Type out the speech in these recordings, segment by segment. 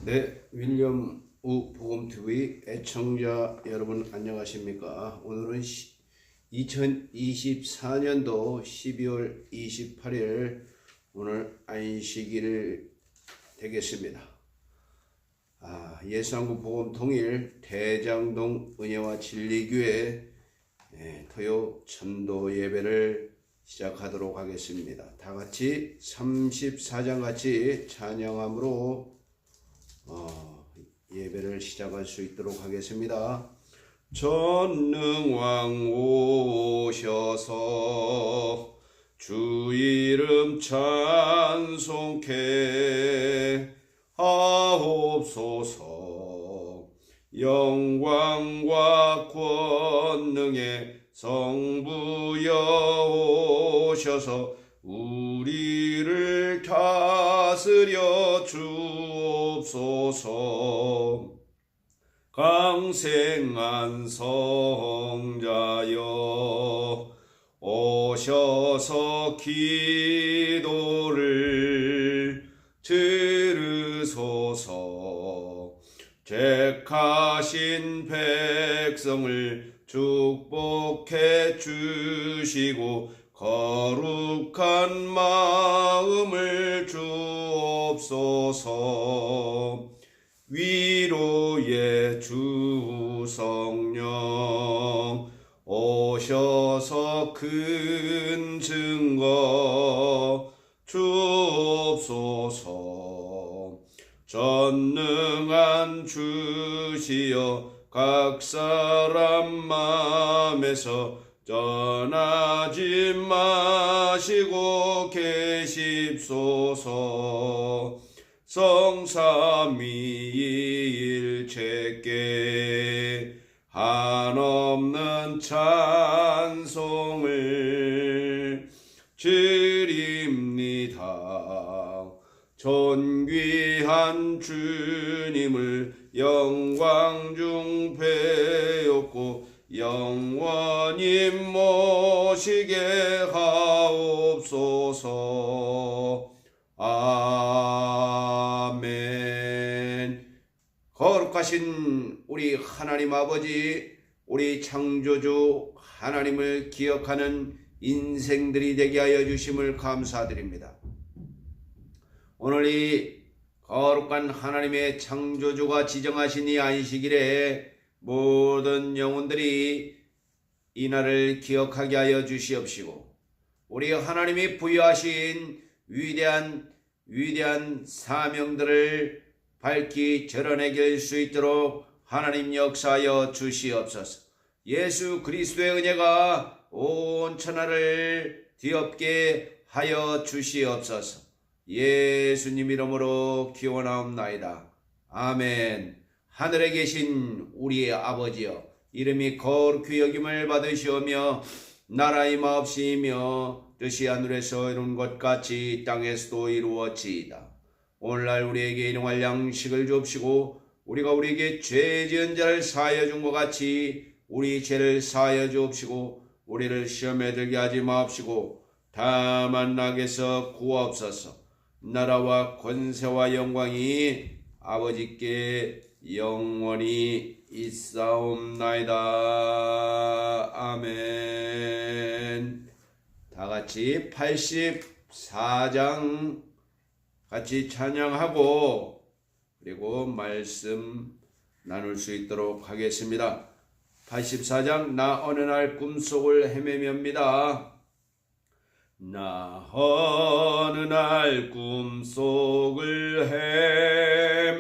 네, 윌리엄 우 복음TV 애청자 여러분 안녕하십니까? 오늘은 2024년도 12월 28일 오늘 안식일 되겠습니다. 예수한국 복음통일 대장동 은혜와 진리교회 토요 전도 예배를 시작하도록 하겠습니다. 다 같이 34장 같이 찬양함으로 예배를 시작할 수 있도록 하겠습니다. 전능왕 오셔서 주 이름 찬송케 하옵소서. 영광과 권능의 성부여 오셔서 우리를 다스려 주옵소서. 강생한 성자여 오셔서 기도를 들으소서. 택하신 백성을 축복해 주시고 거룩한 마음을 주옵소서. 위로의 주 성령 오셔서 큰 증거 주옵소서. 전능한 주시여 각 사람 마음에서 떠나지 마시고 계십소서. 성삼위일체께 한없는 찬송을 드립니다. 존귀한 주님을 영광 중 배웠고 영원히 모시게 하옵소서. 아멘. 거룩하신 우리 하나님 아버지, 우리 창조주 하나님을 기억하는 인생들이 되게 하여 주심을 감사드립니다. 오늘 이 거룩한 하나님의 창조주가 지정하신 이 안식일에 모든 영혼들이 이 날을 기억하게 하여 주시옵시고, 우리 하나님이 부여하신 위대한 사명들을 밝히 드러내길 수 있도록 하나님 역사하여 주시옵소서. 예수 그리스도의 은혜가 온 천하를 뒤엎게 하여 주시옵소서. 예수님 이름으로 기원하옵나이다. 아멘. 하늘에 계신 우리의 아버지여, 이름이 거룩히 여김을 받으시오며 나라의 마옵시며 뜻이 하늘에서 이룬 것 같이 땅에서도 이루어지이다. 오늘날 우리에게 일용할 양식을 주옵시고 우리가 우리에게 죄 지은 자를 사하여 준 것 같이 우리 죄를 사하여 주옵시고 우리를 시험에 들게 하지 마옵시고 다만 악에서 구하옵소서. 나라와 권세와 영광이 아버지께 영원히 있사옵나이다. 아멘. 다 같이 84장 같이 찬양하고 그리고 말씀 나눌 수 있도록 하겠습니다. 84장 나 어느 날 꿈속을 헤매며입니다. 나 어느 날 꿈속을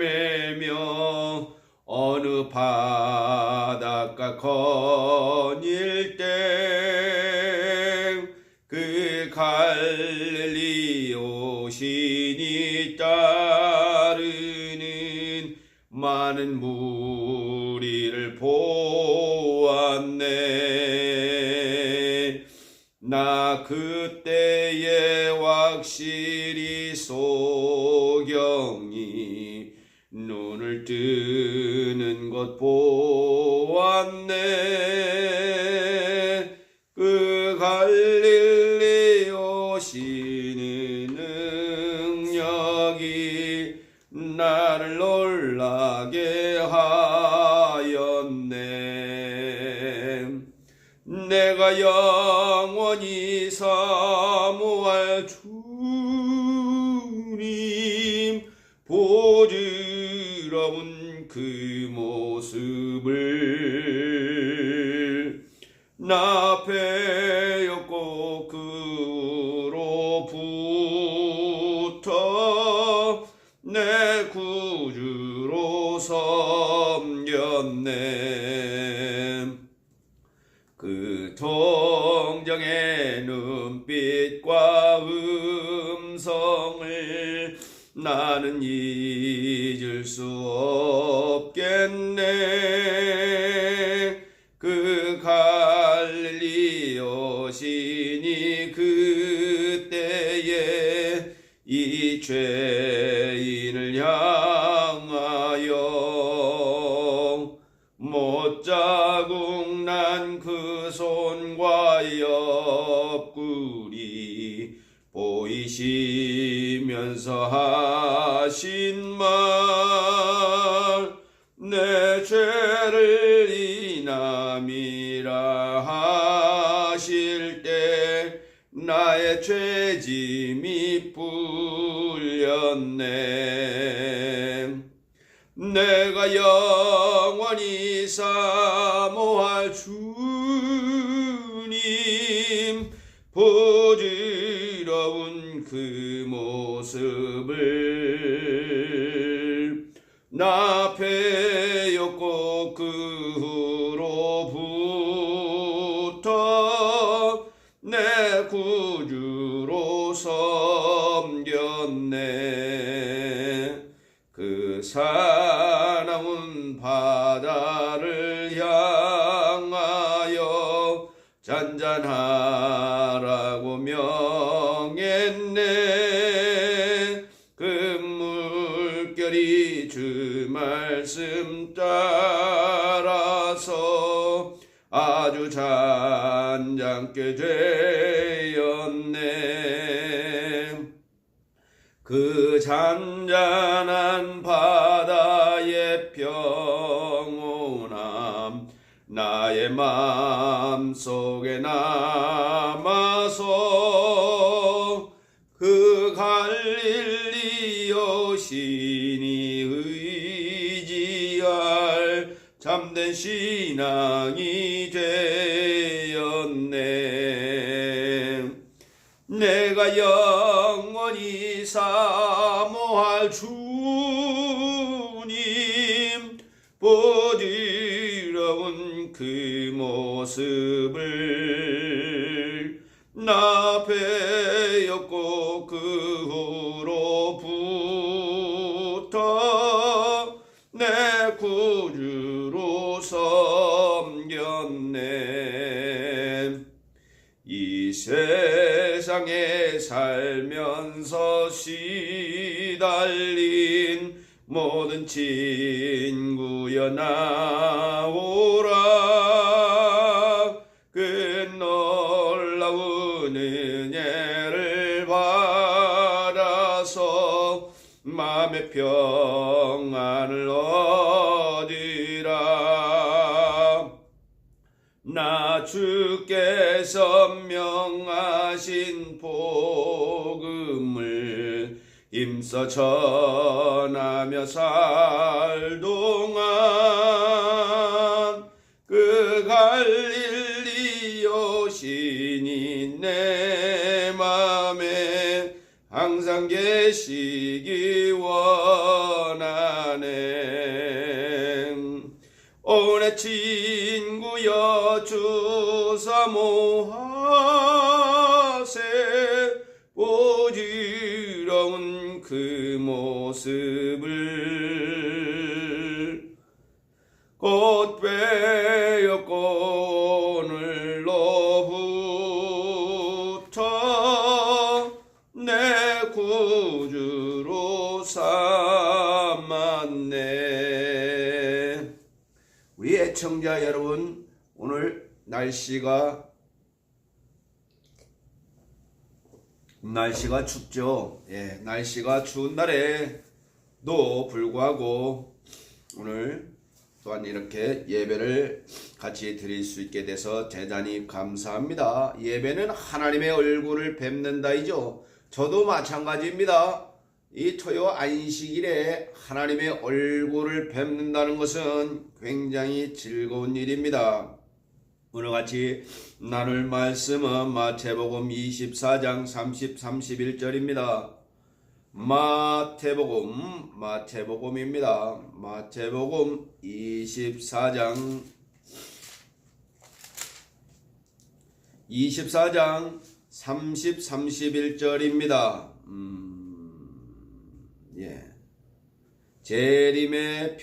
헤매며 어느 바닷가 거닐 때 그 갈릴리오 신이 따르는 많은 무리를 보았네. 나 그때에 확실히 소경이 눈을 뜨는 것 보았네. 그 갈릴리 오시는 능력이 나를 놀라 내가 영원히 사모할 주님 보지러운 그 모습을 나 배였고 그로부터 내 구주로 섬겼네. 그 동정의 눈빛과 음성을 나는 잊을 수 없겠네. 그 갈릴리 여신이 그때에 이 죄인을 향하여 못자국 난 그 손과 옆구리 보이시면서 하신 말, 내 죄를 인함이라 하실 때 나의 죄짐이 풀렸네. 내가 영원히 사모할 주님 보지러운 그 모습을 나 배였고 그로부터 내 구주로 섬겼네. 그 사나운 바다를 향하여 잔잔하라고 명했네. 그 물결이 주 말씀 따라서 아주 잔잔케 되었네. 그 잔잔한 바다의 평온함 나의 마음속에 남아서 그 갈릴리 여신이 의지할 참된 신앙이 되었네. 내가 영원히 사모할 주님 보지러운 그 모습을 나 배였고 그로부터 내 구주로 섬겼네. 이 세상에 살면서 시달린 모든 친구여 나오라. 그 놀라운 은혜를 받아서 마음의 평안을 얻으라. 나 주께서 명하신 복음을 힘써 전하며 살 동안 그 갈릴리 여신이 내 맘에 항상 계시기 원하네. 오 내 친구여 주 사모하세. 보지러운 그 모습을 곧 배였고 오늘로부터 내 구주로 삼았네. 우리 애청자 여러분, 오늘 날씨가 춥죠. 예, 날씨가 추운 날에도 불구하고 오늘 또한 이렇게 예배를 같이 드릴 수 있게 돼서 대단히 감사합니다. 예배는 하나님의 얼굴을 뵙는다이죠. 저도 마찬가지입니다. 이 토요 안식일에 하나님의 얼굴을 뵙는다는 것은 굉장히 즐거운 일입니다. 오늘 같이 나눌 말씀은 마태복음 24장 30, 31절입니다. 마태복음입니다. 마태복음 24장 30, 31절입니다. 재림의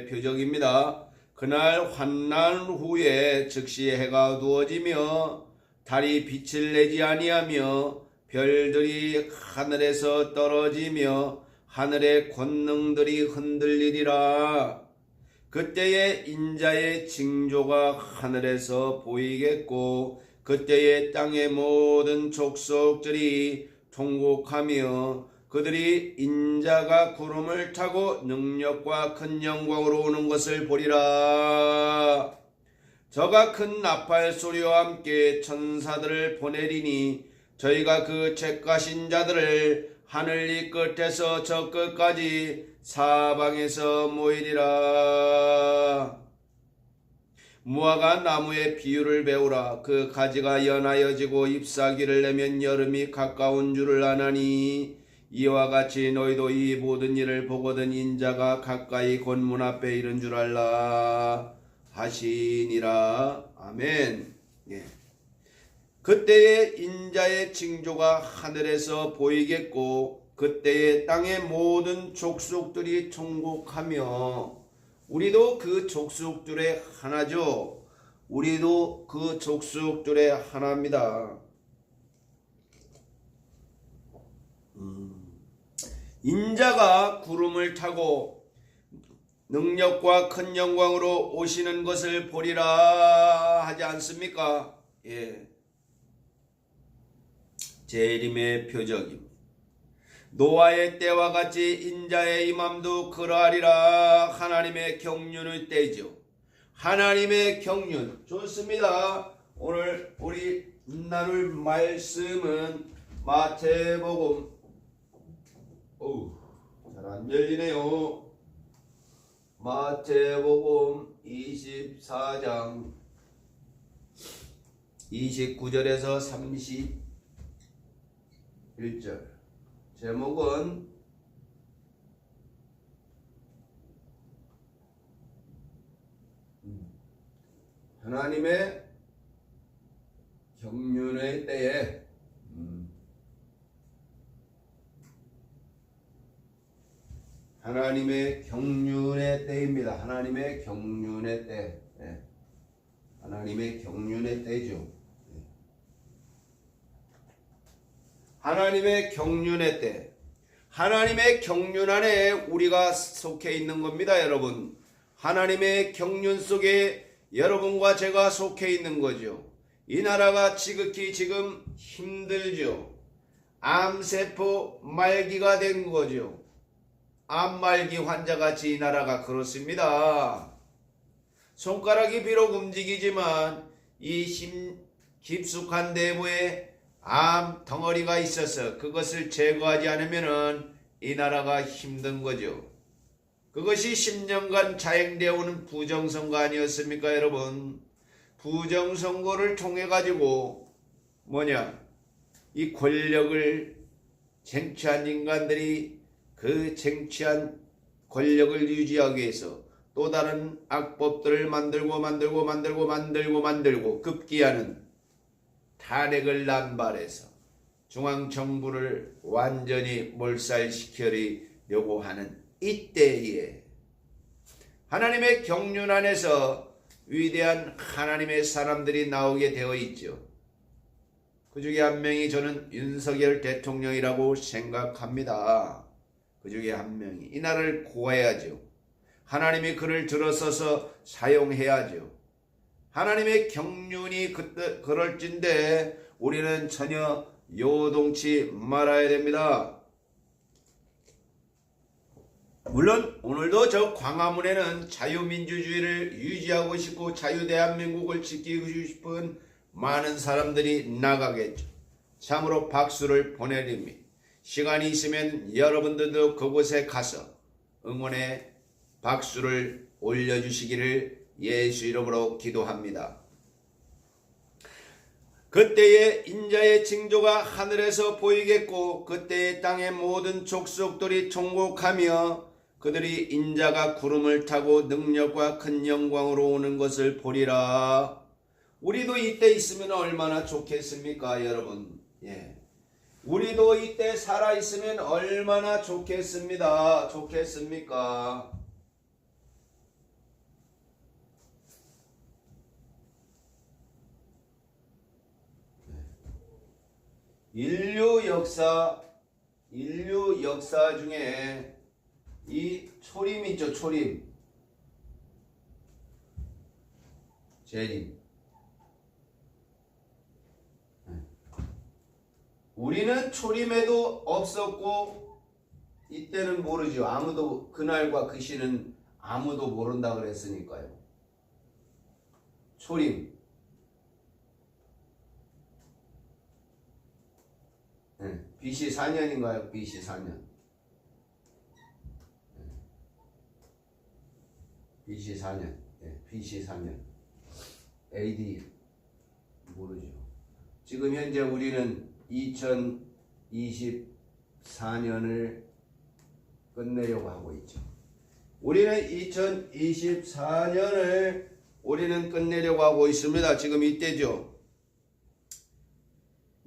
표적입니다. 그날 환난 후에 즉시 해가 어두워지며 달이 빛을 내지 아니하며 별들이 하늘에서 떨어지며 하늘의 권능들이 흔들리리라. 그때에 인자의 징조가 하늘에서 보이겠고 그때에 땅의 모든 족속들이 통곡하며 그들이 인자가 구름을 타고 능력과 큰 영광으로 오는 것을 보리라. 저가 큰 나팔 소리와 함께 천사들을 보내리니 저희가 그 책가신 자들을 하늘 이 끝에서 저 끝까지 사방에서 모이리라. 무화과 나무의 비유를 배우라. 그 가지가 연하여지고 잎사귀를 내면 여름이 가까운 줄을 아나니 이와 같이 너희도 이 모든 일을 보거든 인자가 가까이 곧 문 앞에 이른 줄 알라 하시니라. 아멘. 그때에 인자의 징조가 하늘에서 보이겠고 그때에 땅의 모든 족속들이 통곡하며 우리도 그 족속들의 하나죠. 우리도 그 족속들의 하나입니다. 인자가 구름을 타고 능력과 큰 영광으로 오시는 것을 보리라 하지 않습니까? 재림의 표적입니다. 노아의 때와 같이 인자의 임함도 그러하리라. 하나님의 경륜의 때이죠. 하나님의 경륜 좋습니다. 오늘 우리 나눌 말씀은 마태복음 잘 안 열리네요. 마태복음 24장 29절에서 31절 제목은 하나님의 경륜의 때에 하나님의 경륜의 때입니다. 하나님의 경륜의 때. 하나님의 경륜의 때죠. 하나님의 경륜의 때. 하나님의 경륜 안에 우리가 속해 있는 겁니다, 여러분. 하나님의 경륜 속에 여러분과 제가 속해 있는 거죠. 이 나라가 지극히 지금 힘들죠. 암세포 말기가 된 거죠. 암말기 환자같이 이 나라가 그렇습니다. 손가락이 비록 움직이지만 이 깊숙한 내부에 암 덩어리가 있어서 그것을 제거하지 않으면 이 나라가 힘든 거죠. 그것이 10년간 자행되어 오는 부정선거 아니었습니까, 여러분? 부정선거를 통해 가지고 이 권력을 쟁취한 인간들이 그 쟁취한 권력을 유지하기 위해서 또 다른 악법들을 만들고 급기야는 탄핵을 남발해서 중앙정부를 완전히 몰살시키려고 하는 이때에 하나님의 경륜 안에서 위대한 하나님의 사람들이 나오게 되어 있죠. 그 중에 한 명이 저는 윤석열 대통령이라고 생각합니다. 그 중에 한 명이 이 나라를 구해야죠. 하나님이 그를 들어서서 사용해야죠. 하나님의 경륜이 그럴진데 우리는 전혀 요동치 말아야 됩니다. 물론 오늘도 저 광화문에는 자유민주주의를 유지하고 싶고 자유대한민국을 지키고 싶은 많은 사람들이 나가겠죠. 참으로 박수를 보내드립니다. 시간이 있으면 여러분들도 그곳에 가서 응원의 박수를 올려주시기를 예수 이름으로 기도합니다. 그때의 인자의 징조가 하늘에서 보이겠고 그때의 땅의 모든 족속들이 통곡하며 그들이 인자가 구름을 타고 능력과 큰 영광으로 오는 것을 보리라. 우리도 이때 있으면 얼마나 좋겠습니까, 여러분? 예. 우리도 이때 살아 있으면 얼마나 좋겠습니다. 좋겠습니까? 인류 역사 중에 이 초림 있죠, 초림. 재림. 우리는 초림에도 없었고 이때는 모르죠. 아무도 그날과 그 시는 아무도 모른다 그랬으니까요. 초림. BC 4년인가요? BC 4년. BC 4년. BC 4년. AD 모르죠. 지금 현재 우리는 2024년을 끝내려고 하고 있죠. 우리는 2024년을 끝내려고 하고 있습니다. 지금 이때죠.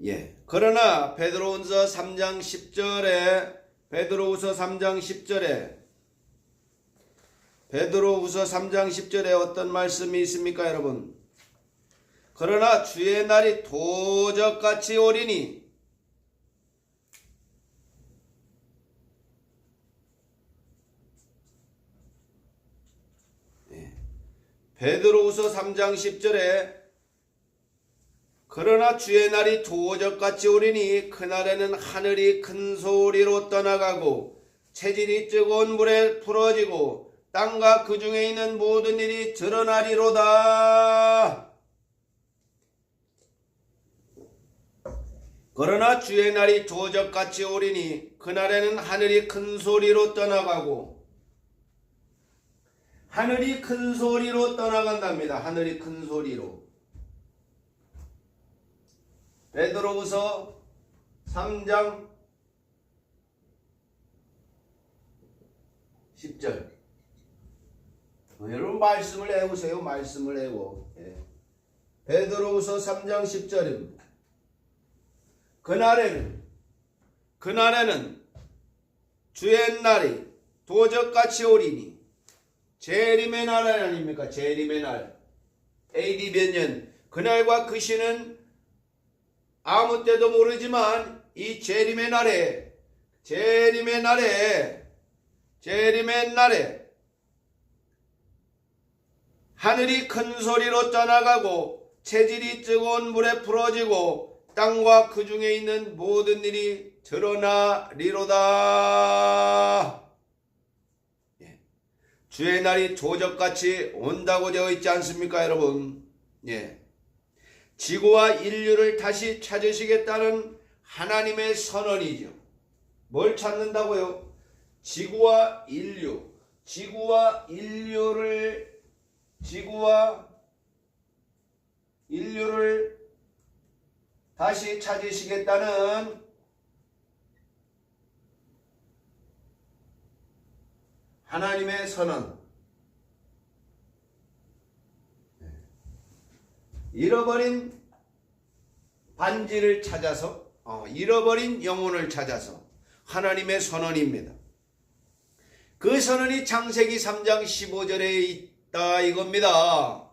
예. 그러나 베드로후서 3장 10절에 베드로후서 3장 10절에 어떤 말씀이 있습니까, 여러분? 그러나 주의 날이 도적같이 오리니 베드로후서 3장 10절에 그러나 주의 날이 도적같이 오리니 그날에는 하늘이 큰 소리로 떠나가고 체질이 뜨거운 물에 풀어지고 땅과 그 중에 있는 모든 일이 드러나리로다. 그러나 주의 날이 도적같이 오리니 그날에는 하늘이 큰 소리로 떠나가고 하늘이 큰 소리로 떠나간답니다. 하늘이 큰 소리로. 베드로후서 3장 10절. 여러분 말씀을 외우세요. 말씀을 외워. 베드로후서 3장 10절입니다. 그날에는 주의 날이 도적같이 오리니 재림의 날 아닙니까? 재림의 날. AD 몇 년. 그날과 그 시는 아무 때도 모르지만 이 재림의 날에 하늘이 큰 소리로 떠나가고 체질이 뜨거운 물에 풀어지고 땅과 그 중에 있는 모든 일이 드러나리로다. 주의 날이 도적같이 온다고 되어 있지 않습니까, 여러분? 지구와 인류를 다시 찾으시겠다는 하나님의 선언이죠. 뭘 찾는다고요? 지구와 인류를 다시 찾으시겠다는 하나님의 선언. 잃어버린 반지를 찾아서 잃어버린 영혼을 찾아서 하나님의 선언입니다. 그 선언이 창세기 3장 15절에 있다 이겁니다.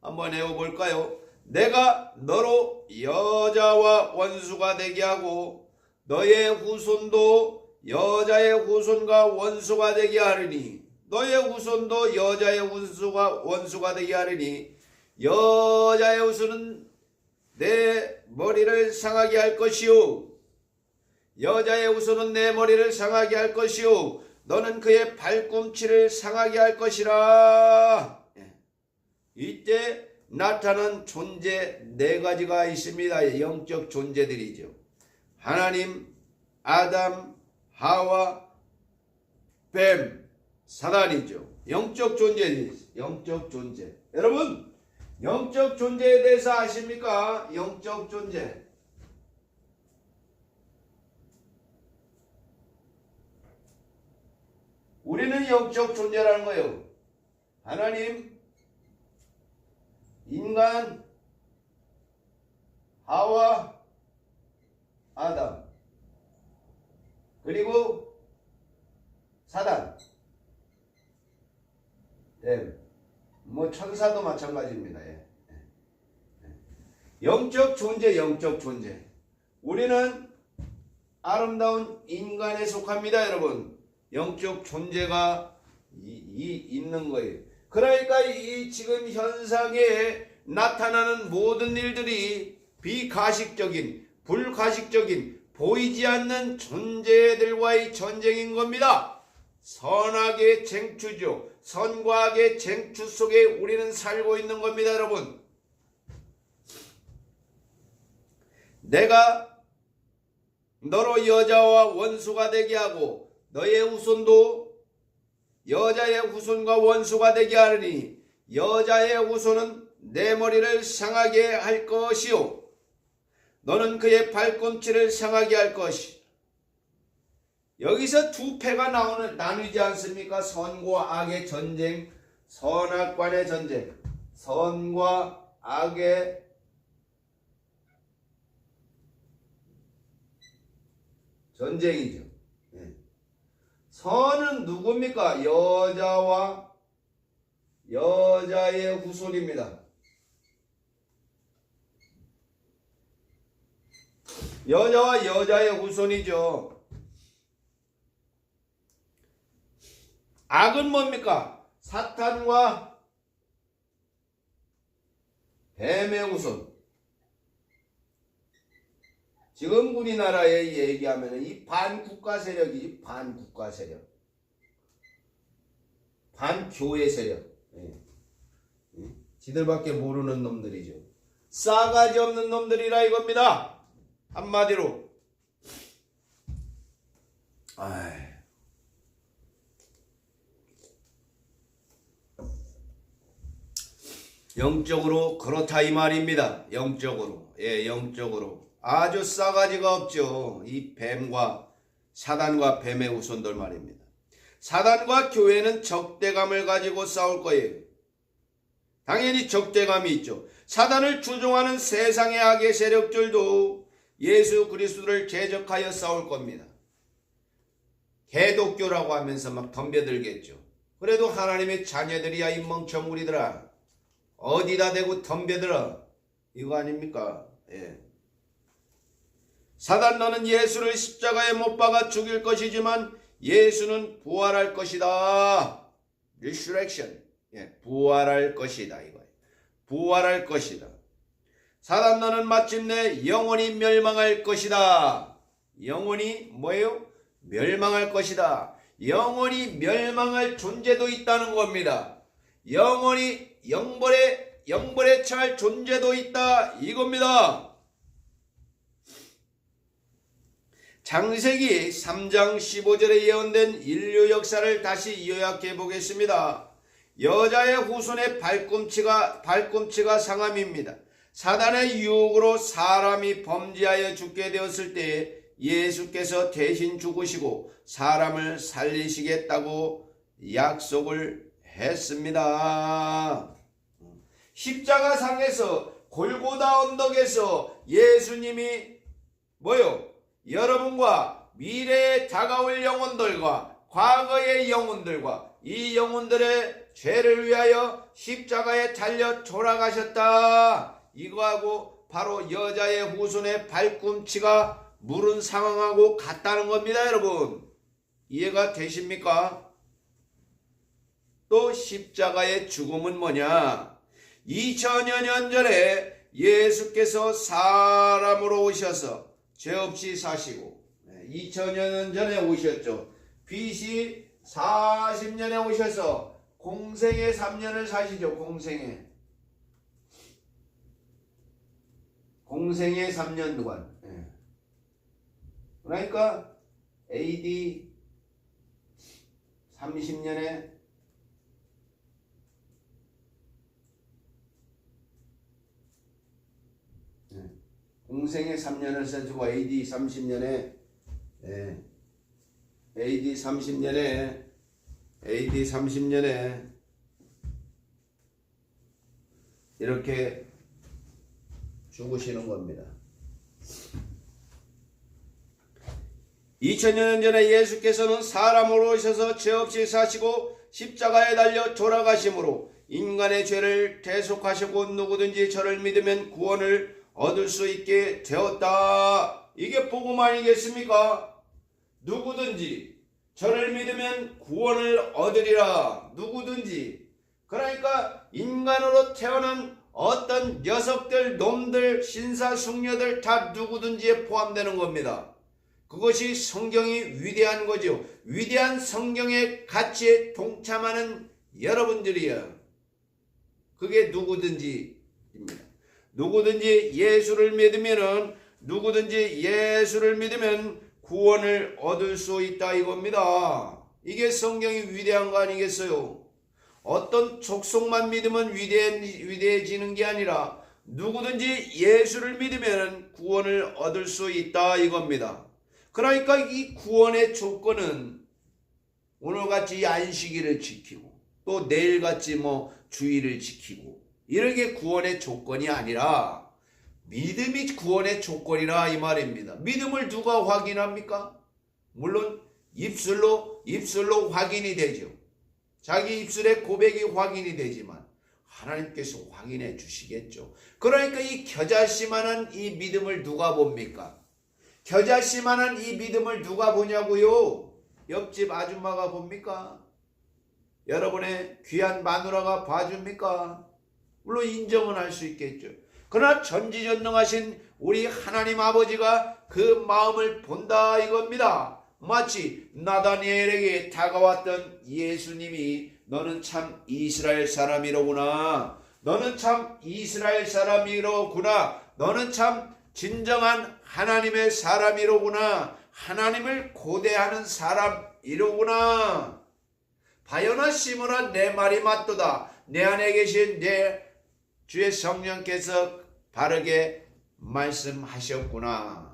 한번 외워볼까요? 내가 너로 여자와 원수가 되게 하고 너의 후손도 여자의 후손과 원수가 되게 하리니 너의 후손도 여자의 원수가 되게 하리니 여자의 후손은 내 머리를 상하게 할 것이요 여자의 후손은 내 머리를 상하게 할 것이요 너는 그의 발꿈치를 상하게 할 것이라. 이때 나타난 존재 네 가지가 있습니다. 영적 존재들이죠. 하나님, 아담, 하와, 뱀, 사단이죠. 영적 존재, 영적 존재. 여러분, 영적 존재에 대해서 아십니까? 영적 존재. 우리는 영적 존재라는 거예요. 하나님, 인간, 하와, 아담, 그리고 사단, 뭐 천사도 마찬가지입니다. 영적 존재, 영적 존재. 우리는 아름다운 인간에 속합니다, 여러분. 영적 존재가 있는 거예요. 그러니까 이 지금 현상에 나타나는 모든 일들이 비가식적인, 불가식적인, 보이지 않는 존재들과의 전쟁인 겁니다. 선악의 쟁투죠. 선과 악의 쟁투 속에 우리는 살고 있는 겁니다, 여러분. 내가 너로 여자와 원수가 되게 하고 너의 후손도 여자의 후손과 원수가 되게 하리니 여자의 후손은 내 머리를 상하게 할 것이요 너는 그의 발꿈치를 상하게 할 것이. 여기서 두 패가 나누지 않습니까? 선과 악의 전쟁, 선악간의 전쟁, 선과 악의 전쟁이죠. 선은 누굽니까? 여자와 여자의 후손입니다. 여자와 여자의 후손이죠. 악은 뭡니까? 사탄과 뱀의 후손. 지금 우리나라에 얘기하면 이 반국가 세력이지, 반국가 세력. 반교회 세력. 지들밖에 모르는 놈들이죠. 싸가지 없는 놈들이라 이겁니다. 한마디로. 영적으로 그렇다 이 말입니다. 영적으로. 영적으로. 아주 싸가지가 없죠. 이 뱀과 사단과 뱀의 후손들 말입니다. 사단과 교회는 적대감을 가지고 싸울 거예요. 당연히 적대감이 있죠. 사단을 추종하는 세상의 악의 세력들도 예수 그리스도를 대적하여 싸울 겁니다. 개독교라고 하면서 막 덤벼들겠죠. 그래도 하나님의 자녀들이야 이 멍청우리들아. 어디다 대고 덤벼들어. 이거 아닙니까? 사단 너는 예수를 십자가에 못 박아 죽일 것이지만 예수는 부활할 것이다. Resurrection. 부활할 것이다. 이거예요. 부활할 것이다. 사단 너는 마침내 영원히 멸망할 것이다. 영원히 뭐예요? 멸망할 것이다. 영원히 멸망할 존재도 있다는 겁니다. 영원히 영벌에 처할 존재도 있다 이겁니다. 창세기 3장 15절에 예언된 인류 역사를 다시 요약해 보겠습니다. 여자의 후손의 발꿈치가 상함입니다. 사단의 유혹으로 사람이 범죄하여 죽게 되었을 때 예수께서 대신 죽으시고 사람을 살리시겠다고 약속을 했습니다. 십자가상에서 골고다 언덕에서 예수님이 여러분과 미래에 다가올 영혼들과 과거의 영혼들과 이 영혼들의 죄를 위하여 십자가에 달려 돌아가셨다. 이거하고 바로 여자의 후손의 발꿈치가 물은 상황하고 같다는 겁니다. 여러분 이해가 되십니까? 또 십자가의 죽음은 뭐냐? 2000여 년 전에 예수께서 사람으로 오셔서 죄 없이 사시고 2000여 년 전에 오셨죠. BC 40년에 오셔서 공생의 3년을 사시죠. 공생의 3년 동안. 그러니까 AD 30년에 공생의 3년을 써주고 AD 30년에 AD 30년에 이렇게 죽으시는 겁니다. 2000년 전에 예수께서는 사람으로 오셔서 죄 없이 사시고 십자가에 달려 돌아가심으로 인간의 죄를 대속하시고 누구든지 저를 믿으면 구원을 얻을 수 있게 되었다. 이게 복음 아니겠습니까? 누구든지 저를 믿으면 구원을 얻으리라. 누구든지. 그러니까 인간으로 태어난 어떤 녀석들, 놈들, 신사숙녀들 다 누구든지에 포함되는 겁니다. 그것이 성경이 위대한 거죠. 위대한 성경의 가치에 동참하는 여러분들이요. 그게 누구든지입니다. 누구든지 예수를 믿으면 구원을 얻을 수 있다 이겁니다. 이게 성경이 위대한 거 아니겠어요? 어떤 족속만 믿으면 위대해지는 게 아니라 누구든지 예수를 믿으면 구원을 얻을 수 있다 이겁니다. 그러니까 이 구원의 조건은 오늘같이 안식일을 지키고 또 내일같이 주일을 지키고 이렇게 구원의 조건이 아니라 믿음이 구원의 조건이라 이 말입니다. 믿음을 누가 확인합니까? 물론 입술로 확인이 되죠. 자기 입술의 고백이 확인이 되지만 하나님께서 확인해 주시겠죠. 그러니까 이 겨자씨만한 이 믿음을 누가 봅니까? 겨자씨만한 이 믿음을 누가 보냐고요? 옆집 아줌마가 봅니까? 여러분의 귀한 마누라가 봐줍니까? 물론 인정은 할 수 있겠죠. 그러나 전지전능하신 우리 하나님 아버지가 그 마음을 본다 이겁니다. 마치 나다니엘에게 다가왔던 예수님이 너는 참 이스라엘 사람이로구나. 너는 참 이스라엘 사람이로구나. 너는 참 진정한 하나님의 사람이로구나. 하나님을 고대하는 사람이로구나. 바요나 시므라 내 말이 맞도다. 내 안에 계신 내 주의 성령께서 바르게 말씀하셨구나.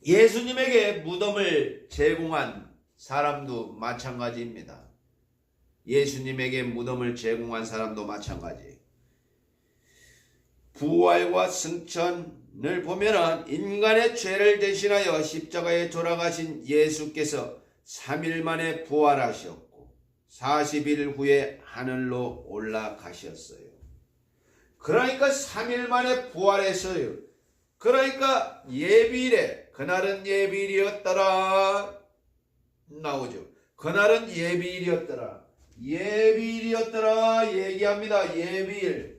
예수님에게 무덤을 제공한 사람도 마찬가지입니다. 예수님에게 무덤을 제공한 사람도 마찬가지. 부활과 승천을 보면은 인간의 죄를 대신하여 십자가에 돌아가신 예수께서 3일 만에 부활하셨고 40일 후에 하늘로 올라가셨어요. 그러니까 3일 만에 부활했어요. 그러니까 예비일에 그날은 예비일이었더라 나오죠. 그날은 예비일이었더라. 예비일이었더라 얘기합니다. 예비일.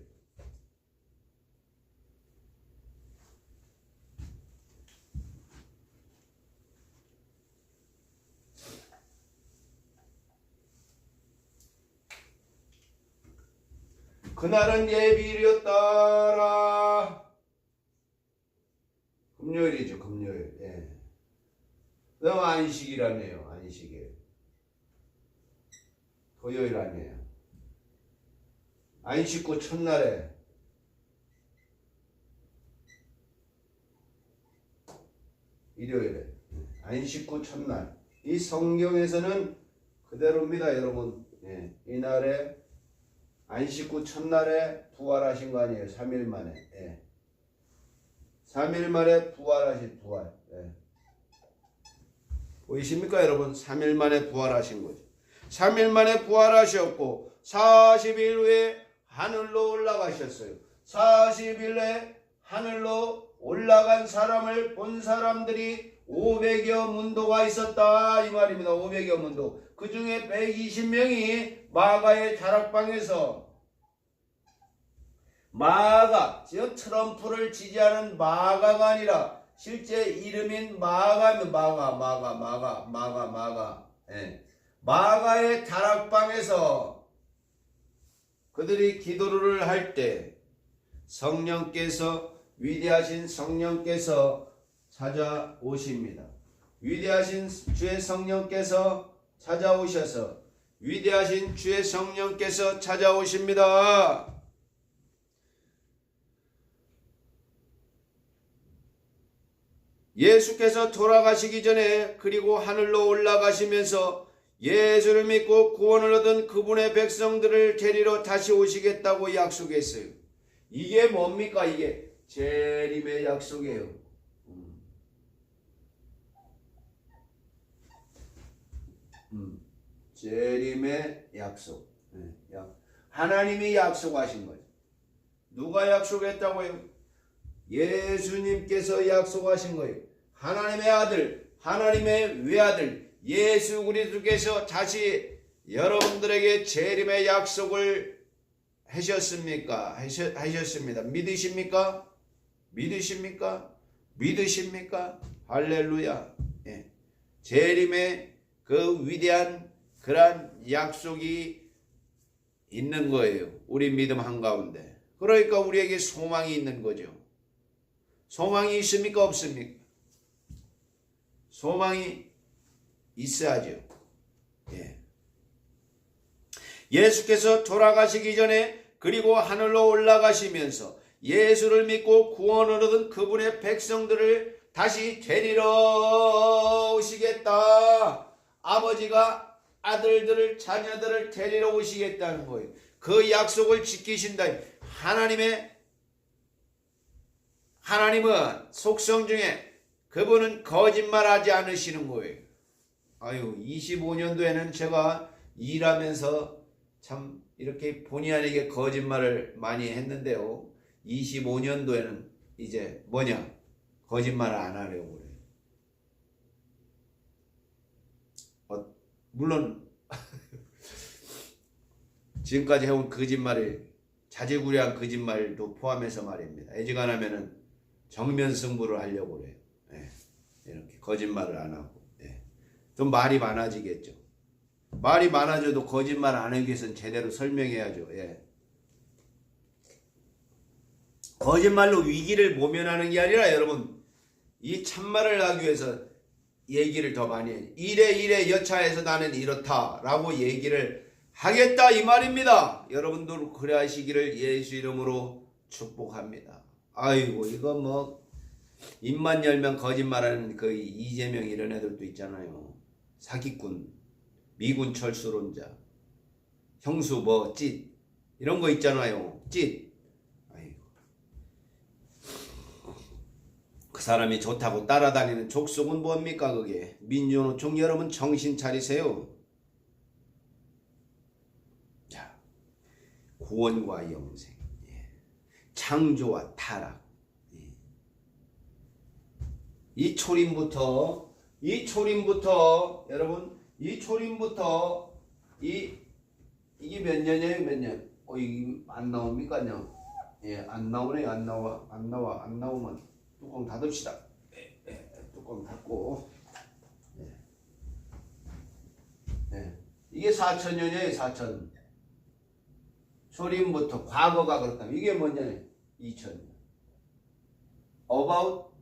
그날은 예비일이었더라. 금요일이죠. 금요일. 예. 그다음 안식이라네요. 안식일. 토요일 아니에요. 안식 후 첫날에 일요일에 안식 후 첫날. 이 성경에서는 그대로입니다, 여러분. 예. 이날에 안식 후 첫날에 부활하신 거 아니에요. 3일 만에. 예. 3일 만에 부활하신 부활. 예. 보이십니까 여러분? 3일 만에 부활하신 거죠. 3일 만에 부활하셨고 40일 후에 하늘로 올라가셨어요. 40일 후에 하늘로 올라간 사람을 본 사람들이 500여 문도가 있었다 이 말입니다. 500여 문도. 그 중에 120명이 마가의 다락방에서 마가, 즉 트럼프를 지지하는 마가가 아니라 실제 이름인 마가면 마가. 예. 마가의 다락방에서 그들이 기도를 할 때 성령께서, 위대하신 성령께서 찾아오십니다. 위대하신 주의 성령께서 찾아오셔서, 위대하신 주의 성령께서 찾아오십니다. 예수께서 돌아가시기 전에, 그리고 하늘로 올라가시면서 예수를 믿고 구원을 얻은 그분의 백성들을 데리러 다시 오시겠다고 약속했어요. 이게 뭡니까? 이게 재림의 약속이에요. 재림의 약속. 하나님이 약속하신 거죠. 누가 약속했다고요? 예수님께서 약속하신 거예요. 하나님의 아들, 하나님의 외아들 예수 그리스도께서 다시 여러분들에게 재림의 약속을 하셨습니까? 하셨습니다. 믿으십니까? 믿으십니까? 믿으십니까? 할렐루야. 예. 재림의 그 위대한 그러한 약속이 있는 거예요. 우리 믿음 한가운데. 그러니까 우리에게 소망이 있는 거죠. 소망이 있습니까? 없습니까? 소망이 있어야죠. 예. 예수께서 돌아가시기 전에, 그리고 하늘로 올라가시면서 예수를 믿고 구원을 얻은 그분의 백성들을 다시 데리러 오시겠다. 아버지가 아들들을, 자녀들을 데리러 오시겠다는 거예요. 그 약속을 지키신다. 하나님은 속성 중에 그분은 거짓말하지 않으시는 거예요. 25년도에는 제가 일하면서 참 이렇게 본의 아니게 거짓말을 많이 했는데요. 25년도에는 이제 거짓말을 안 하려고 그래요. 물론 지금까지 해온 거짓말을, 자질구레한 거짓말도 포함해서 말입니다. 애지간하면은 정면 승부를 하려고 그래요. 예. 이렇게 거짓말을 안 하고. 예. 좀 말이 많아지겠죠. 말이 많아져도 거짓말 안 하기 위해서는 제대로 설명해야죠. 예. 거짓말로 위기를 모면하는 게 아니라, 여러분, 이 참말을 하기 위해서 얘기를 더 많이 해요. 이래 여차해서 나는 이렇다 라고 얘기를 하겠다 이 말입니다. 여러분도 그래 하시기를 예수 이름으로 축복합니다. 아이고, 이거 입만 열면 거짓말하는 그 이재명 이런 애들도 있잖아요. 사기꾼, 미군 철수론자, 형수 찢 이런 거 있잖아요. 찢. 아이고. 그 사람이 좋다고 따라다니는 족속은 뭡니까 그게? 민주노총 여러분 정신 차리세요. 자, 구원과 영생, 창조와 타락, 이 초림부터 여러분, 이 초림부터 이게 몇 년이에요? 몇 년? 이게 안 나옵니까요? 예, 안 나오네요. 안 나오면 뚜껑 닫읍시다. 뚜껑 닫고. 이게 4천년이에요. 4천. 초림부터 과거가 그렇다면 이게 몇 년이에요? 2000년. About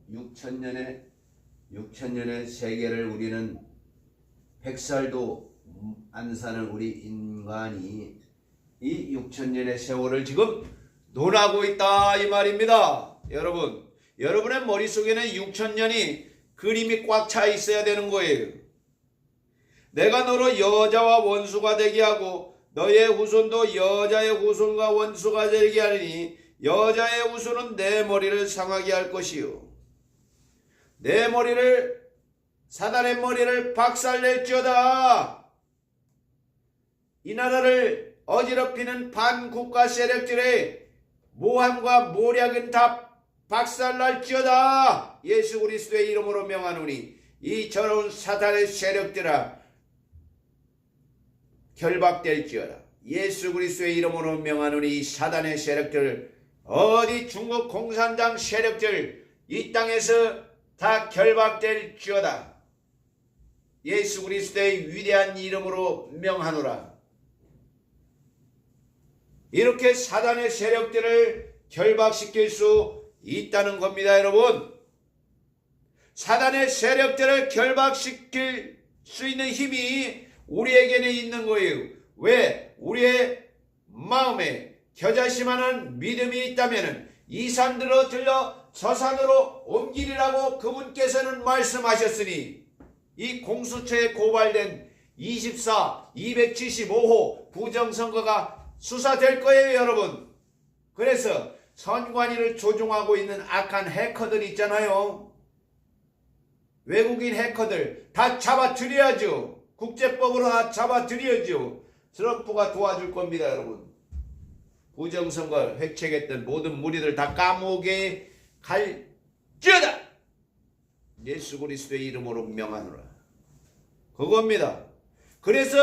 6천년의 세계를 우리는 100살도 안 사는 우리 인간이 이 6천년의 세월을 지금 논하고 있다 이 말입니다. 여러분의 머릿속에는 6천년이 그림이 꽉 차 있어야 되는 거예요. 내가 너로 여자와 원수가 되게 하고 너의 후손도 여자의 후손과 원수가 되게 하리니 여자의 후손은 내 머리를 상하게 할 것이요 내 머리를, 사단의 머리를 박살낼지어다. 이 나라를 어지럽히는 반국가 세력들의 모함과 모략은 다 박살날지어다. 예수 그리스도의 이름으로 명하노니 이 더러운 사탄의 세력들아 결박될지어다. 예수 그리스도의 이름으로 명하노니 이 사단의 세력들, 어디 중국 공산당 세력들 이 땅에서 다 결박될지어다. 예수 그리스도의 위대한 이름으로 명하노라. 이렇게 사단의 세력들을 결박시킬 수 있다는 겁니다, 여러분. 사단의 세력들을 결박시킬 수 있는 힘이 우리에게는 있는 거예요. 왜? 우리의 마음에 겨자씨만한 믿음이 있다면 이 산들로 들려 저 산으로 옮기리라고 그분께서는 말씀하셨으니 이 공수처에 고발된 275호 부정선거가 수사될 거예요, 여러분. 그래서 선관위를 조종하고 있는 악한 해커들 있잖아요. 외국인 해커들 다 잡아들여야죠. 국제법으로 다 잡아들여야죠. 트럼프가 도와줄 겁니다, 여러분. 부정선거 획책했던 모든 무리들 다 감옥에 갈지어다. 예수 그리스도의 이름으로 명하노라. 그겁니다. 그래서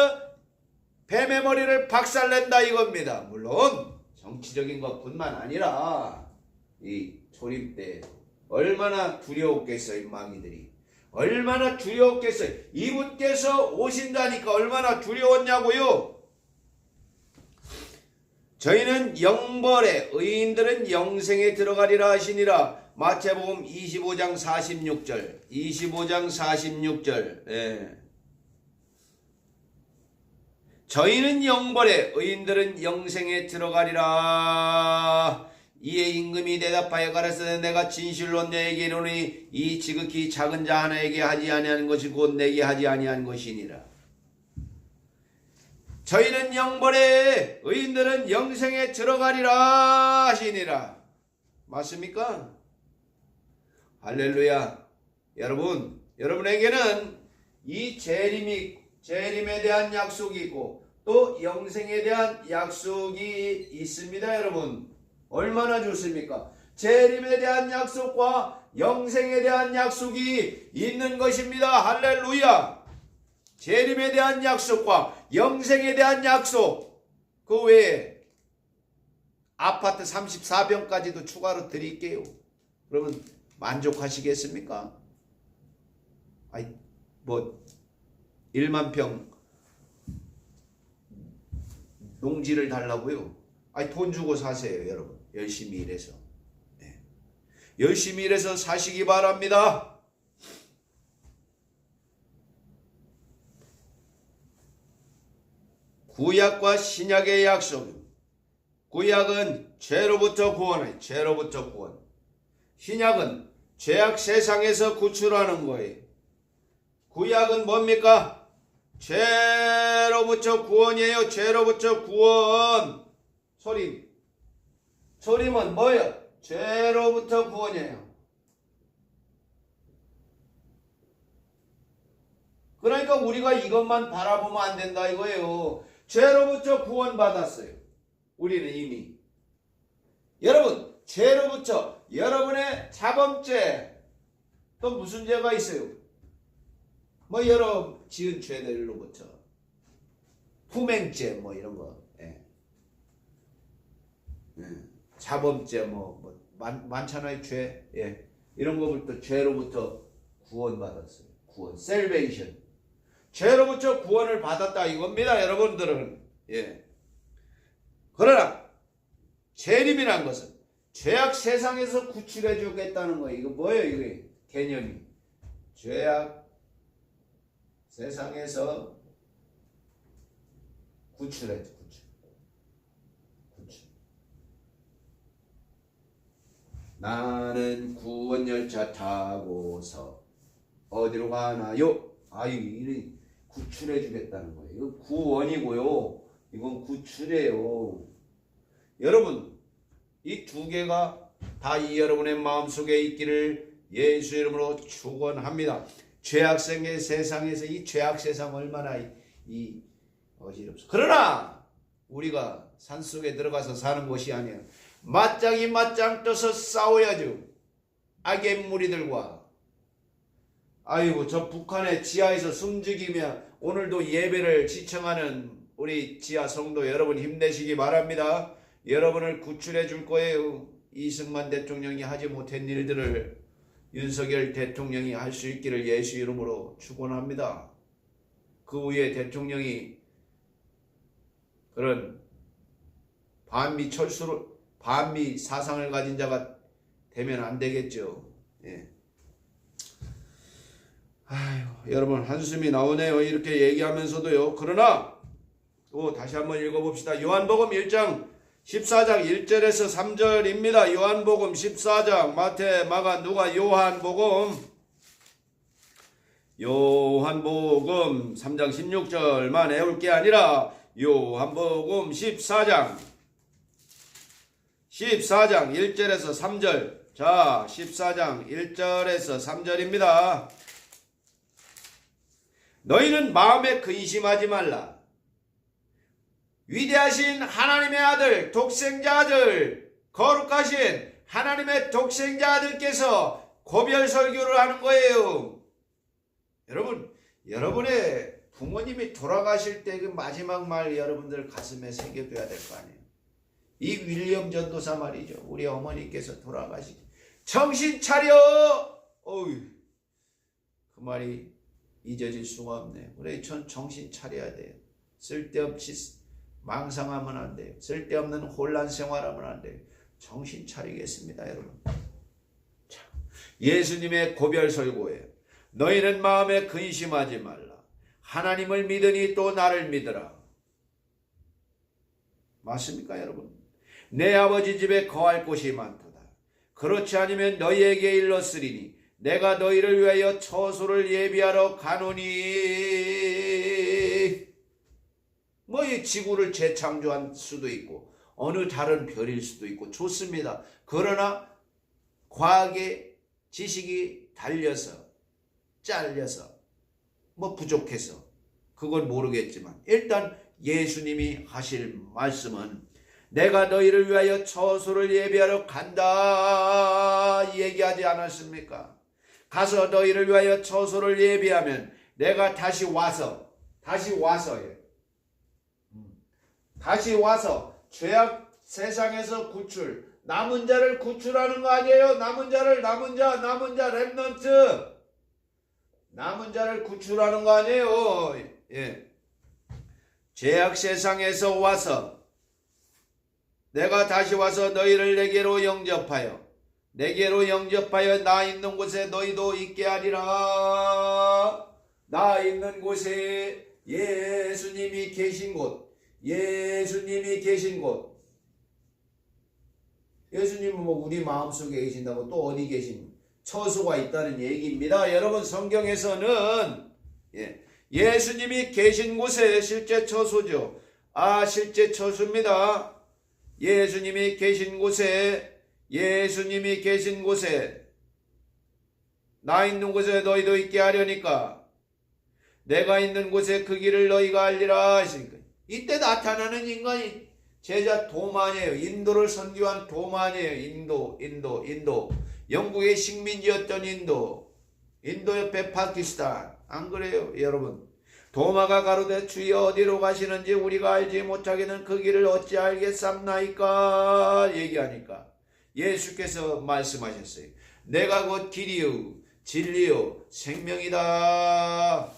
뱀의 머리를 박살낸다 이겁니다. 물론 정치적인 것뿐만 아니라 이 초림 때 얼마나 두려웠겠어요. 마귀들이 얼마나 두려웠겠어요. 이분께서 오신다니까 얼마나 두려웠냐고요. 저희는 영벌에 의인들은 영생에 들어가리라 하시니라. 마태복음 25장 46절 25장 46절. 예. 저희는 영벌에 의인들은 영생에 들어가리라. 이에 임금이 대답하여 가라사대 내가 진실로 너에게 이르노니 이 지극히 작은 자 하나에게 하지 아니한 것이 곧 내게 하지 아니한 것이니라. 저희는 영벌에 의인들은 영생에 들어가리라 하시니라. 맞습니까? 할렐루야. 여러분, 여러분에게는 이 재림에 대한 약속이 있고 또 영생에 대한 약속이 있습니다, 여러분. 얼마나 좋습니까? 재림에 대한 약속과 영생에 대한 약속이 있는 것입니다. 할렐루야. 재림에 대한 약속과 영생에 대한 약속, 그 외에 아파트 34평까지도 추가로 드릴게요. 그러면 만족하시겠습니까? 아이, 뭐 1만 평 농지를 달라고요? 아니, 돈 주고 사세요, 여러분. 열심히 일해서. 네. 열심히 일해서 사시기 바랍니다. 구약과 신약의 약속. 구약은 죄로부터 구원해. 죄로부터 구원. 신약은 죄악 세상에서 구출하는 거예요. 구약은 뭡니까? 죄로부터 구원이에요. 죄로부터 구원. 소림은 뭐예요? 죄로부터 구원이에요. 그러니까 우리가 이것만 바라보면 안 된다 이거예요. 죄로부터 구원받았어요. 우리는 이미. 여러분, 죄로부터 여러분의 자범죄 또 무슨 죄가 있어요? 뭐 여러 지은 죄들로부터 품행죄 뭐 이런 거. 예. 자범죄 많잖아요. 죄. 예. 이런 거부터 죄로부터 구원받았어요. 구원. 셀베이션. 죄로부터 구원을 받았다 이겁니다, 여러분들은. 예. 그러나 재림이란 것은 죄악 세상에서 구출해 주겠다는 거예요. 이거 뭐예요, 이게 개념이? 죄악 세상에서 구출. 나는 구원 열차 타고서 어디로 가나요? 이게 구출해 주겠다는 거예요. 이거 구원이고요. 이건 구출이에요. 여러분, 이 두 개가 다 이 여러분의 마음속에 있기를 예수 이름으로 축원합니다. 죄악 세상에서 이 죄악 세상 얼마나 이 어지럽소. 그러나 우리가 산속에 들어가서 사는 것이 아니에요. 맞짱이 맞짱 떠서 싸워야죠. 악의 무리들과. 아이고, 저 북한의 지하에서 숨죽이며 오늘도 예배를 지청하는 우리 지하 성도 여러분 힘내시기 바랍니다. 여러분을 구출해 줄 거예요. 이승만 대통령이 하지 못한 일들을 윤석열 대통령이 할 수 있기를 예수 이름으로 축원합니다. 그 후에 대통령이 그런 반미 사상을 가진 자가 되면 안 되겠죠. 예. 아휴, 여러분 한숨이 나오네요. 이렇게 얘기하면서도요. 그러나 또 다시 한번 읽어봅시다. 요한복음 1장 14장 1절에서 3절입니다. 요한복음 14장 마태, 마가, 누가, 요한복음 3장 16절만 외울 게 아니라 요한복음 14장 1절에서 3절. 자, 14장 1절에서 3절입니다. 너희는 마음에 근심하지 말라. 위대하신 하나님의 아들, 독생자 아들, 거룩하신 하나님의 독생자 아들께서 고별 설교를 하는 거예요. 여러분, 여러분의 부모님이 돌아가실 때 그 마지막 말 여러분들 가슴에 새겨둬야 될 거 아니에요. 이 윌리엄 전도사 말이죠. 우리 어머니께서 돌아가시기 정신 차려! 어휴, 그 말이 잊어질 수가 없네요. 그래, 전 정신 차려야 돼요. 쓸데없이 망상하면 안 돼요. 쓸데없는 혼란 생활하면 안 돼요. 정신 차리겠습니다, 여러분. 자, 예수님의 고별 설교예요. 너희는 마음에 근심하지 말라. 하나님을 믿으니 또 나를 믿으라. 맞습니까, 여러분? 내 아버지 집에 거할 곳이 많도다. 그렇지 않으면 너희에게 일렀으리니 내가 너희를 위하여 처소를 예비하러 가노니. 뭐 이 지구를 재창조한 수도 있고 어느 다른 별일 수도 있고 좋습니다. 그러나 과학의 지식이 달려서 잘려서 뭐 부족해서 그건 모르겠지만 일단 예수님이 하실 말씀은 내가 너희를 위하여 처소를 예비하러 간다 얘기하지 않았습니까? 가서 너희를 위하여 처소를 예비하면 내가 다시 와서 죄악 세상에서 구출, 남은 자를 구출하는 거 아니에요? 남은 자 렘넌트, 남은 자를 구출하는 거 아니에요? 예. 죄악 세상에서 와서 내가 다시 와서 너희를 내게로 영접하여 나 있는 곳에 너희도 있게 하리라. 나 있는 곳에 예수님이 계신 곳. 예수님은 뭐 우리 마음속에 계신다고 또 어디 계신 처소가 있다는 얘기입니다. 여러분 성경에서는 예수님이 계신 곳에 실제 처소죠. 실제 처소입니다. 예수님이 계신 곳에 나 있는 곳에 너희도 있게 하려니까 내가 있는 곳에 그 길을 너희가 알리라 하시니까 이때 나타나는 인간이 제자 도만이에요. 인도를 선교한 도만이에요. 인도. 영국의 식민지였던 인도 옆에 파키스탄. 안 그래요, 여러분? 도마가 가로되 주여 어디로 가시는지 우리가 알지 못하게는 그 길을 어찌 알겠삼나이까 얘기하니까 예수께서 말씀하셨어요. 내가 곧 길이요 진리요 생명이다.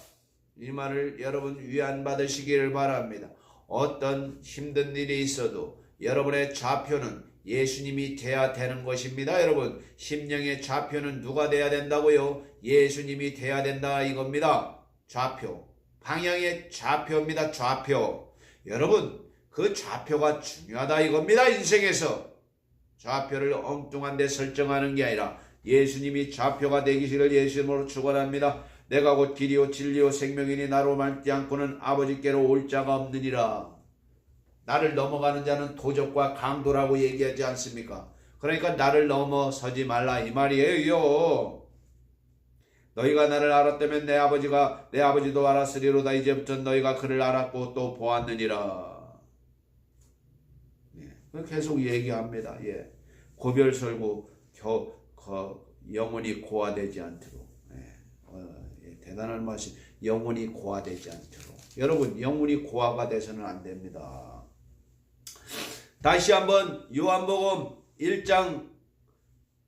이 말을 여러분 위안받으시기를 바랍니다. 어떤 힘든 일이 있어도 여러분의 좌표는 예수님이 돼야 되는 것입니다. 여러분 심령의 좌표는 누가 돼야 된다고요? 예수님이 돼야 된다 이겁니다. 좌표, 방향의 좌표입니다. 좌표. 여러분 그 좌표가 중요하다 이겁니다. 인생에서 좌표를 엉뚱한 데 설정하는 게 아니라 예수님이 좌표가 되기를 예수님으로 축원합니다. 내가 곧 길이요 진리요 생명이니 나로 말지 않고는 아버지께로 올 자가 없느니라. 나를 넘어가는 자는 도적과 강도라고 얘기하지 않습니까? 그러니까 나를 넘어서지 말라 이 말이에요. 너희가 나를 알았다면 내 아버지도 알았으리로다. 이제부터 너희가 그를 알았고 또 보았느니라. 계속 얘기합니다. 고별설고 영원히 고아되지 않도록. 대단한 말씀. 영원히 고아되지 않도록. 여러분 영원히 고아가 돼서는 안 됩니다. 다시 한번 요한복음 1장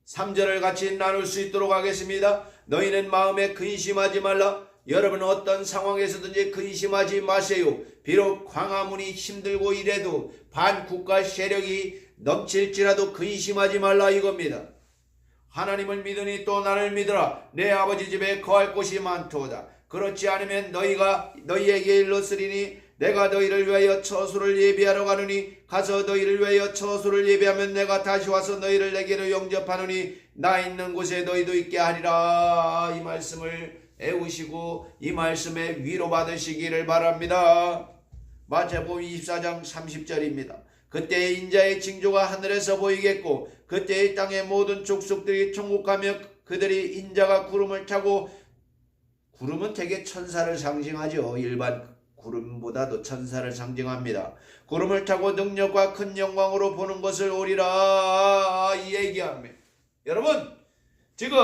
3절을 같이 나눌 수 있도록 하겠습니다. 너희는 마음에 근심하지 말라. 여러분 어떤 상황에서든지 근심하지 마세요. 비록 광화문이 힘들고 이래도 반국가 세력이 넘칠지라도 근심하지 말라 이겁니다. 하나님을 믿으니 또 나를 믿으라. 내 아버지 집에 거할 곳이 많도다. 그렇지 않으면 너희에게 일렀으리니 내가 너희를 위하여 처소를 예비하러 가느니 가서 너희를 위하여 처소를 예비하면 내가 다시 와서 너희를 내게로 영접하느니 나 있는 곳에 너희도 있게 하리라. 이 말씀을 애우시고 이 말씀에 위로받으시기를 바랍니다. 마태복음 24장 30절입니다. 그때 인자의 징조가 하늘에서 보이겠고 그때 땅의 모든 족속들이 천국하며 그들이 인자가 구름을 타고, 구름은 되게 천사를 상징하죠. 일반 구름보다도 천사를 상징합니다. 구름을 타고 능력과 큰 영광으로 보는 것을 오리라 이 얘기합니다. 여러분 지금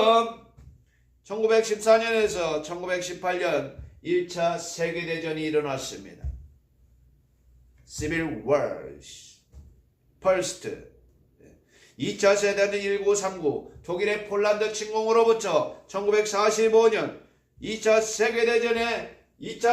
1914년에서 1918년 1차 세계대전이 일어났습니다. Civil Wars First. 2차 세대는 1939 독일의 폴란드 침공으로부터 1945년 2차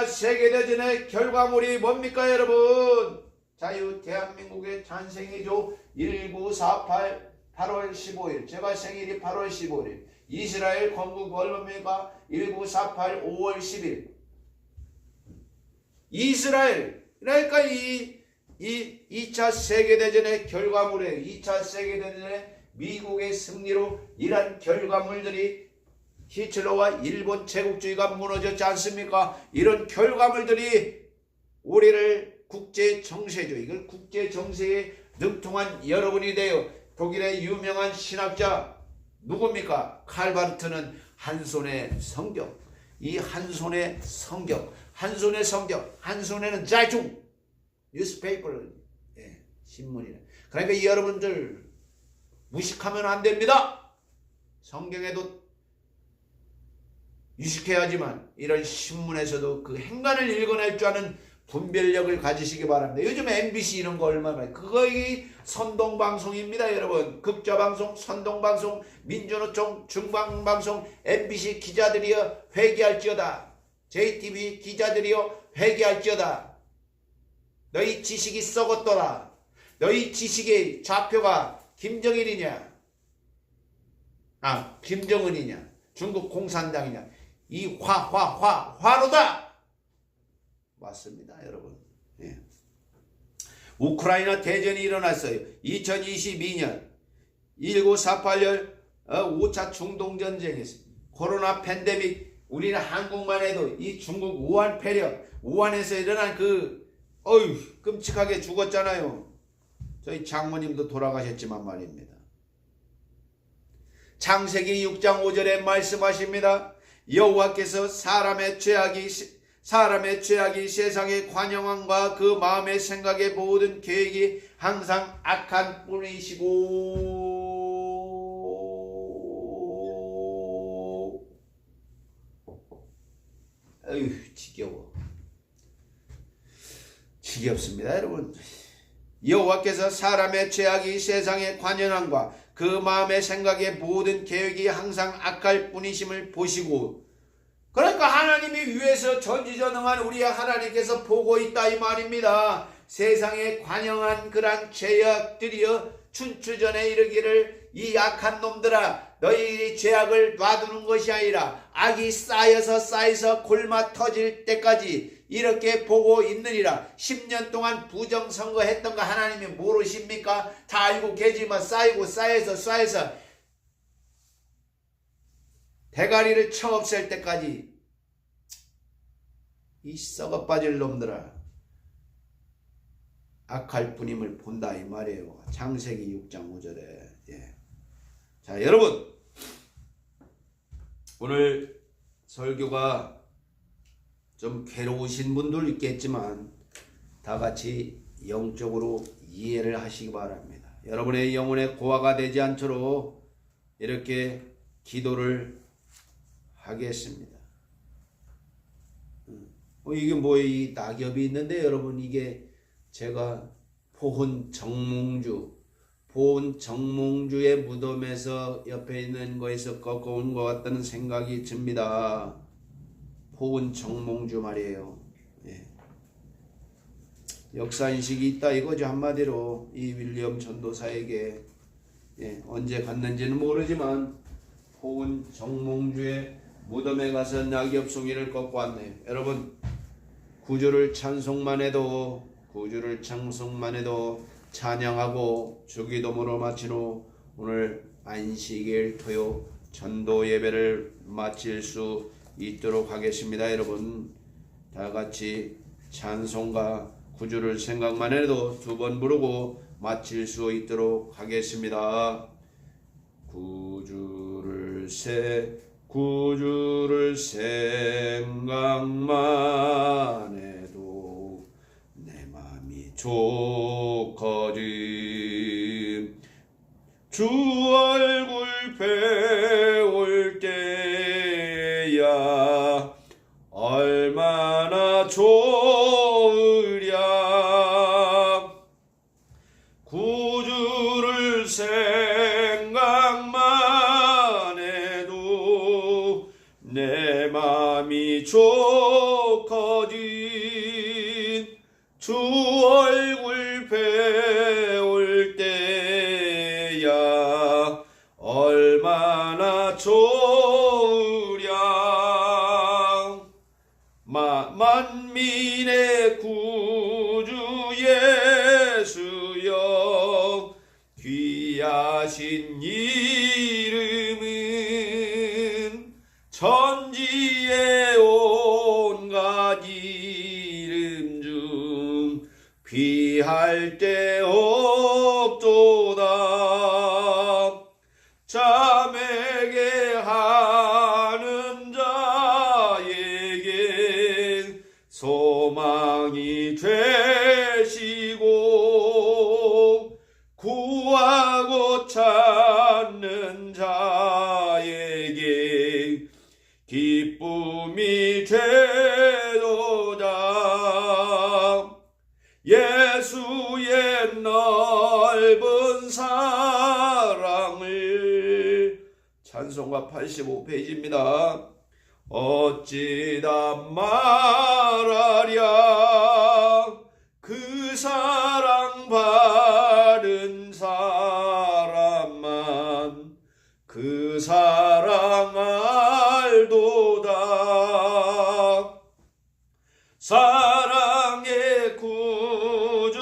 세계대전의 결과물이 뭡니까 여러분? 자유 대한민국의 탄생이죠. 1948 8월 15일 제가 생일이 8월 15일. 이스라엘 건국 얼마입니까? 1948 5월 10일. 이스라엘, 그러니까 이 2차 세계대전의 결과물에 2차 세계대전의 미국의 승리로 이러한 결과물들이 히틀러와 일본 제국주의가 무너졌지 않습니까? 이런 결과물들이 우리를 국제정세죠. 이걸 국제정세에 능통한 여러분이 되어 독일의 유명한 신학자 누굽니까? 칼바르트는 한 손에 성경, 이 한 손에 성경, 한 손에는 자이중 뉴스페이퍼, 신문이네. 그러니까 여러분들 무식하면 안 됩니다. 성경에도 유식해야지만 이런 신문에서도 그 행간을 읽어낼 줄 아는 분별력을 가지시기 바랍니다. 요즘 MBC 이런 거 얼마나 그거의 선동방송입니다. 여러분 극자방송, 선동방송, 민주노총, 중방방송, MBC 기자들이여 회개할지어다. JTB 기자들이여 회개할지어다. 너희 지식이 썩었더라. 너희 지식의 좌표가 김정일이냐 김정은이냐 중국 공산당이냐 이 화로다. 맞습니다 여러분. 우크라이나 대전이 일어났어요. 2022년 1948년 5차 중동전쟁에서 코로나 팬데믹, 우리는 한국만 해도 이 중국 우한 폐렴, 우한에서 일어난 끔찍하게 죽었잖아요. 저희 장모님도 돌아가셨지만 말입니다. 창세기 6장 5절에 말씀하십니다. 여호와께서 사람의 죄악이 세상의 관영함과 그 마음의 생각의 모든 계획이 항상 악한 뿐이시고. 지겹습니다 여러분. 여호와께서 사람의 죄악이 세상의 관영함과 그 마음의 생각의 모든 계획이 항상 악할 뿐이심을 보시고, 그러니까 하나님이 위에서 전지전능한 우리의 하나님께서 보고 있다 이 말입니다. 세상에 관영한 그런 죄악들이여 춘추전에 이르기를 이 악한 놈들아 너희 죄악을 놔두는 것이 아니라 악이 쌓여서 골마 터질 때까지 이렇게 보고 있느니라. 10년 동안 부정선거 했던 거 하나님이 모르십니까? 다 알고 계지만 쌓여서 대가리를 쳐 없앨 때까지 이 썩어 빠질 놈들아 악할 뿐임을 본다 이 말이에요. 창세기 6장 5절에. 자 여러분, 오늘 설교가 좀 괴로우신 분들 있겠지만 다 같이 영적으로 이해를 하시기 바랍니다. 여러분의 영혼의 고아가 되지 않도록 이렇게 기도를 하겠습니다. 이게 이 낙엽이 있는데 여러분, 이게 제가 포훈 정몽주 보은 정몽주의 무덤에서 옆에 있는 거에서 꺾어온 것 같다는 생각이 듭니다. 보은 정몽주 말이에요. 예. 역사인식이 있다 이거죠. 한마디로 이 윌리엄 전도사에게 언제 갔는지는 모르지만 보은 정몽주의 무덤에 가서 낙엽송이를 꺾고 왔네요. 여러분, 구주를 찬송만 해도 찬양하고 주기도문으로 마친 후 오늘 안식일 토요 전도 예배를 마칠 수 있도록 하겠습니다. 여러분, 다 같이 찬송과 구주를 생각만 해도 2번 부르고 마칠 수 있도록 하겠습니다. 구주를 생각만 해도 내 맘이 좋거든. 주 얼굴 배울 때야 얼마나 좋으랴. 구주를 생각만 해도 내 맘이 좋거든. 주 얼굴 배울 때야 얼마나 좋으랴. 만민의 구주 예수여, 귀하신 이름은 천지의 온갖 이름 중 귀할 데 없도다. 자매게 하는 자에게 소망이 되시고 구하고 찾는 자에게 기쁨이 되도다. 예수의 넓은 사랑을, 찬송가 85페이지입니다. 어찌다 말하랴. 그 사랑 받은 사람만 그 사랑 알도다. 사랑의 구주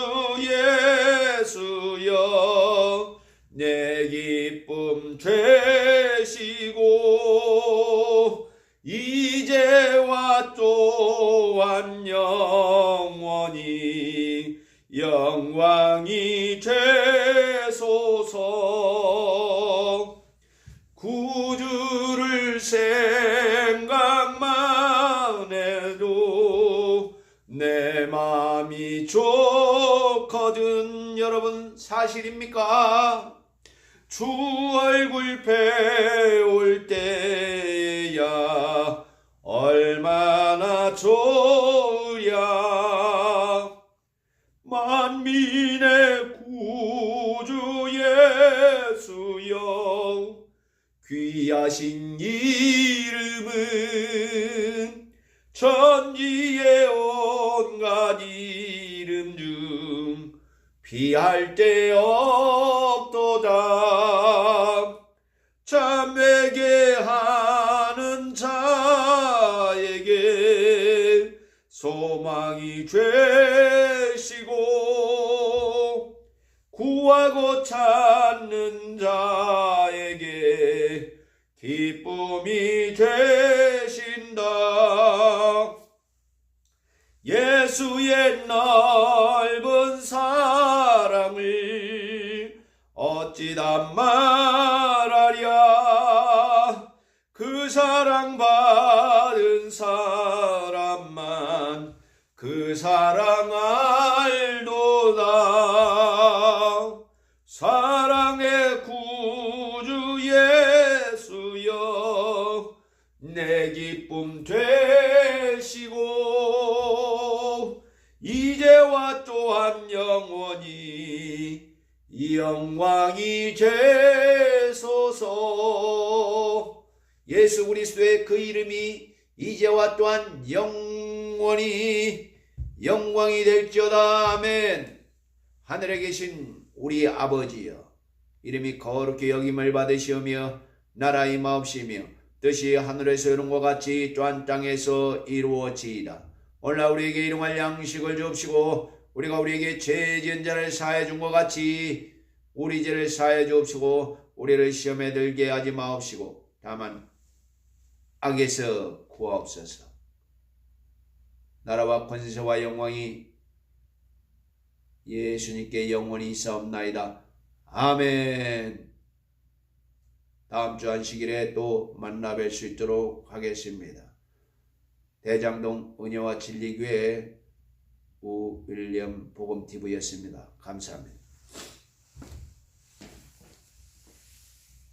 예수여, 내 기쁨 되시고 이제와 또한 영원히 영광이 되소서. 구주를 생각만 해도 내 맘이 좋거든. 여러분, 사실입니까? 주 얼굴 배울 때야 얼마나 좋으랴. 만민의 구주 예수여, 귀하신 이름은 천지의 온갖 이름 중 비할 데 없도다. 자매게 하는 자에게 소망이 되시고 구하고 찾는 자에게 기쁨이 되신다. 예수의 넓은 사랑을 어찌다 말하랴. 그 사랑 받은 사람만 그 사랑 알도다. 사랑의 구주 예수여, 내 기쁨 되시고 이제와 또한 영원히 영광이 되소서. 예수 그리스도의 그 이름이 이제와 또한 영원히 영광이 될지어다. 아멘. 하늘에 계신 우리 아버지여, 이름이 거룩히 여김을 받으시오며 나라 임하옵시며 뜻이 하늘에서 이룬 것 같이 또한 땅에서 이루어지이다. 오늘날 우리에게 일용할 양식을 주옵시고 우리가 우리에게 죄 지은 자를 사하여 준 것 같이 우리 죄를 사하여 주옵시고 우리를 시험에 들게 하지 마옵시고 다만 악에서 구하옵소서. 나라와 권세와 영광이 예수님께 영원히 있사옵나이다. 아멘. 다음 주 안식일에 또 만나 뵐 수 있도록 하겠습니다. 대장동 은혜와 진리교회 우윌리엄 복음TV였습니다. 감사합니다.